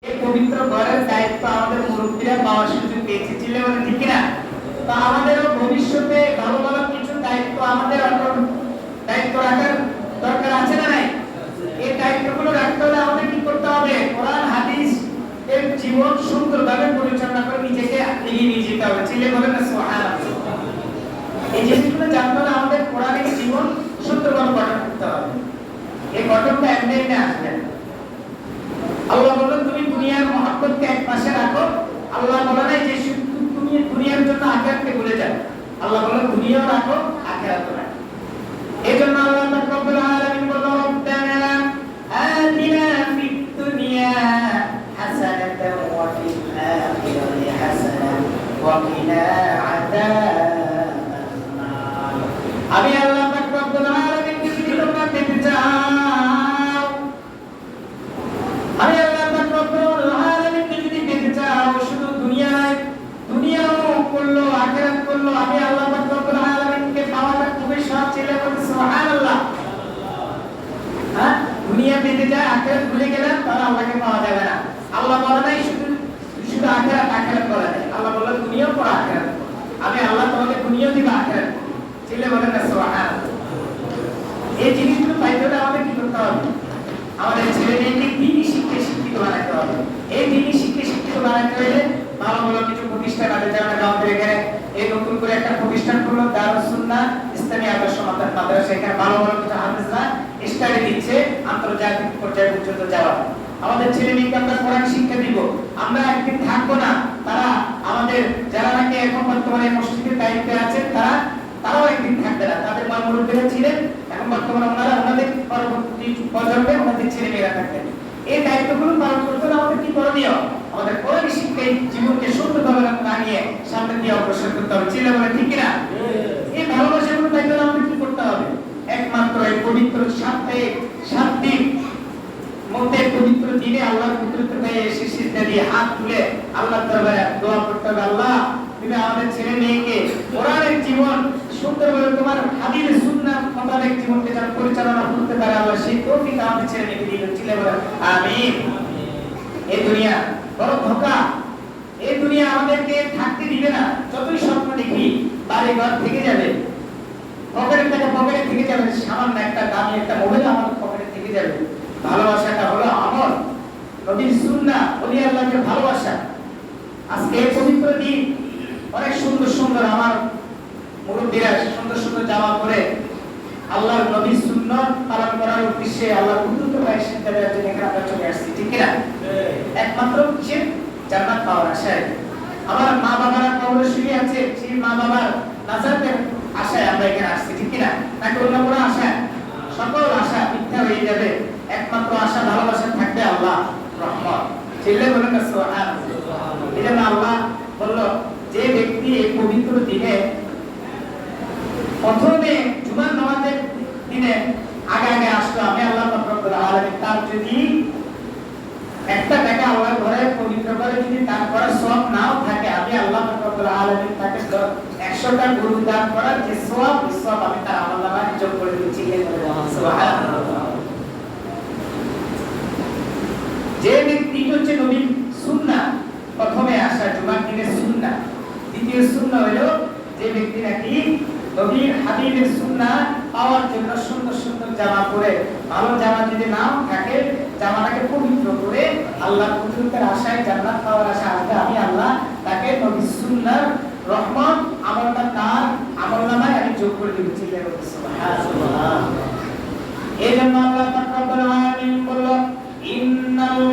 এই পবিত্র ঘরের দায়িত্ব আমাদের মুরব্বীরা পাওয়ার সুযোগ পেয়েছে, ছিল মানে ঠিক না? তো আমাদেরও ভবিষ্যতে ভালো ভালো কিছু দায়িত্ব আমাদের দায়িত্ব রাখার দরকার আছে না নাই? এই দায়িত্বগুলো রাখতে হলে আমাদের কি করতে হবে? কোরআন হাদিস এর জীবন সুন্দরভাবে পরিচালনা করে নিজেকে এগিয়ে নিয়ে যেতে হবে। ছেলে বলেন না সুবহানাল্লাহ। এই জিনিসগুলো জানতে হলে আমাদের কোরআনিক জীবন সুন্দরভাবে গঠন করতে হবে। এই গঠনটা এমনি এমনি আসবে না। আল্লাহ বলেন তুমি দুনিয়ার মহব্বতকে এক পাশে রাখো। আল্লাহ বলে নাই যে তুমি দুনিয়ার জন্য আখিরাতকে ভুলে যাও। আল্লাহ বলেন দুনিয়াও রাখো, আখিরাতও রাখো। এজন্য আল্লাহ পাক রব্বুল আলামিন বলেন রব্বানা আতিনা ফিদ দুনিয়া হাসানাতাও ওয়া ফিল আখিরাতি হাসানাতাও ওয়া কিনা আযাবান নার। আমি আল্লাহ পাক রব্বুল আলামিন যদি তোমরা পেতে চাও, আমি আল্লাহ পাক রব্বুল আলামিন যদি পেতে চাও, শুধু দুনিয়াও করলো আখিরাত করলো, আমি আল্লাহ পাক রব্বুল আলামিনকে পাওয়াটা খুবই সহজ ছিল। সুবহানাল্লাহ। হ্যাঁ, দুনিয়া পেতে যায় আখিরাত ভুলে গেলাম, তাহলে আল্লাহকে পাওয়া যাবে না। আল্লাহ বলে নাই শুধু আখিরাত বলে নাই। আল্লাহ বলে দুনিয়াও করো আখিরাত। আমি আল্লাহ তোমাকে দুনিয়াও দিব আখিরাত। ছেলে বলেন না সুবহানাল্লাহ। এই জিনিসগুলো পাইতে হলে আমাদের কি করতে হবে? আমাদের ছেলে মেয়েকে দ্বীনি শিক্ষায় শিক্ষিত বানাতে হবে। এই দ্বীনি শিক্ষায় শিক্ষিত বানাতে হলে ভালো ভালো কিছু প্রতিষ্ঠান আছে। যেমন গাঁওতে এখানে এই নতুন করে একটা প্রতিষ্ঠান করলো দারুস সুন্নাহ ইসলামী আদর্শ মাদ্রাসা। এখানে ভালো ভালো কিছু হাফেজরা স্টাডি দিচ্ছে আন্তর্জাতিক পর্যায়ে পর্যন্ত যাওয়া। আমাদের ছেলে মেয়েকে আমরা কোরআন শিক্ষা দিব। আমরা একদিন থাকবো না, তারা আমাদের যারা নাকি এখন বর্তমানে মসজিদের দায়িত্বে আছেন তারাও একদিন থাকবে না। তাদের মা মুরব্বীরা ছিলেন, এখন বর্তমানে ওনাদের পরবর্তী প্রজন্মে ওনাদের ছেলে মেয়েরা থাকবেন। এই দায়িত্বগুলো পালন করতে হলে আমাদের কি করণীয়? আমাদের কোরআন শিক্ষায় জীবনকে সুন্দরভাবে রাখিয়ে সামনে দিয়ে অগ্রসর করতে হবে। ছেলে বলে ঠিক কিনা? এই ভালোবাসাগুলো পাইতে হলে আমাদের কি করতে হবে? একমাত্র এই পবিত্র সাত দিন মধ্যে পবিত্র দিনে আল্লাহর পুত্রত্ব পেয়ে এসে সিজদা দিয়ে হাত তুলে আল্লাহর দরবারে দোয়া করতে হবে। আল্লাহ তুমি আমাদের ছেলে মেয়েকে কোরআনের জীবন সুন্দরভাবে তোমার হাদিসের সুন্নাহ মোতাবেক জীবনকে যেন পরিচালনা করতে পারে, আল্লাহ সেই তৌফিক আমাদের ছেলে মেয়েকে দিন। ছেলে বলে আমিন। এই দুনিয়া বড় ধোঁকা। এই দুনিয়া আমাদেরকে থাকতে দিবে না। যতই স্বপ্ন দেখি বাড়ি ঘর থেকে যাবে, পকেটের টাকা পকেটে থেকে যাবে, সামান্য একটা দামি একটা মোবাইল আমাদের পকেটে থেকে যাবে। ভালোবাসাটা হলো আমল, নবীর সুন্নাহ, ওলি আল্লাহকে ভালোবাসা। আজকে এই পবিত্র দিন অনেক সুন্দর সুন্দর আমার মুরব্বীরা সুন্দর সুন্দর জামা পরে আল্লাহর নবীর সুন্নাহ পালন করার উদ্দেশ্যে আল্লাহর কুদরত বাইশ দেওয়ার জন্য এখানে আমরা চলে আসছি, ঠিক না? একমাত্র কিসের? জান্নাত পাওয়ার আশায়। আমার মা বাবারা কবরে শুয়ে আছে, সেই মা বাবার নাজাতের আশায় আমরা এখানে আসছি, ঠিক না? নাকি অন্য কোনো আশা? সকল আশা মিথ্যা হয়ে যাবে। একমাত্র আশা ভালোবাসা থাকবে আল্লাহ রহমত। ছেলে বলেন না সুবহানাল্লাহ। এজন্য আল্লাহ বলল যে ব্যক্তি এই পবিত্র দিনে প্রথমে জুমার নামাজের দিনে আগে আগে আসলো, আমি আল্লাহ পাক রব্বুল আলামিন তার যদি একটা টাকা আল্লাহর ঘরে পবিত্র করে যদি দান করার সওয়াব নাও থাকে, আমি আল্লাহ পাক রব্বুল আলামিন তাকে 100টা গরু দান করার যে সওয়াব, এই সওয়াব আমি তার আমলনামায় যোগ করে দিচ্ছি। সুবহানাল্লাহ। যে ব্যক্তি হচ্ছে নবীর সুন্নাহ প্রথমে আসা জুমার দিনের সুন্নাহ, দ্বিতীয় সুন্নাহ হলো যে ব্যক্তি নাকি নবীর হাবিবের সুন্নাহ পাওয়ার জন্য সুন্দর সুন্দর জামা পরে, ভালো জামা যদি নাও থাকে জামাটাকে পবিত্র করে আল্লাহর কুদরতের আশায় জান্নাত পাওয়ার আশা আসবে, আমি আল্লাহ তাকে নবীর সুন্নাহর রহমত আমলটা তার আমলনামায় আমি যোগ করে দিচ্ছি। সুবহানাল্লাহ।